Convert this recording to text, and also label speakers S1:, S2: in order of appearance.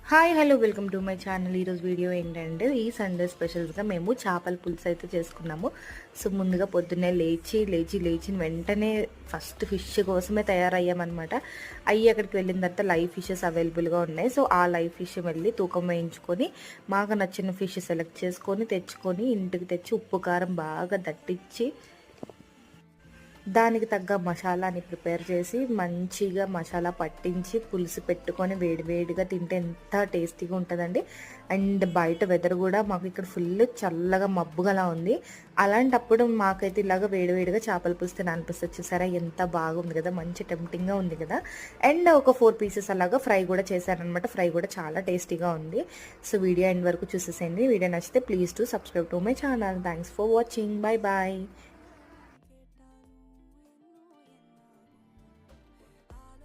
S1: Hi hello welcome to my channel. ఈరోజు video ఏంటంటే ఈ సండే స్పెషల్స్గా మేము చేపల పులుసు అయితే చేసుకున్నాము. సో ముందుగా పొద్దున్నే లేచి వెంటనే ఫస్ట్ ఫిష్ కోసమే తయారయ్యామన్నమాట. అక్కడికి వెళ్ళిన తర్వాత లైవ్ ఫిషెస్ అవైలబుల్గా ఉన్నాయి. సో ఆ లైవ్ ఫిష్ వెళ్ళి తూకం వేయించుకొని మాకు నచ్చిన ఫిష్ సెలెక్ట్ చేసుకొని తెచ్చుకొని ఇంటికి తెచ్చి ఉప్పు కారం బాగా దట్టించి దానికి తగ్గ మసాలాని ప్రిపేర్ చేసి మంచిగా మసాలా పట్టించి పులుసు పెట్టుకొని వేడివేడిగా తింటే ఎంత టేస్టీగా ఉంటుందండి. అండ్ బయట వెదర్ కూడా మాకు ఇక్కడ ఫుల్ చల్లగా మబ్బుగలా ఉంది. అలాంటప్పుడు మాకైతే ఇలాగ వేడివేడిగా చేపల పులుసు తినాలనిపిస్తుంది. చూసారా ఎంత బాగుంది కదా, మంచి టెంప్టింగ్గా ఉంది కదా. అండ్ ఒక 4 పీసెస్ అలాగా ఫ్రై కూడా చేశారనమాట. ఫ్రై కూడా చాలా టేస్టీగా ఉంది. సో వీడియో ఎండ్ వరకు చూసేసేయండి. వీడియో నచ్చితే please to subscribe to my channel. Thanks for watching. Bye bye.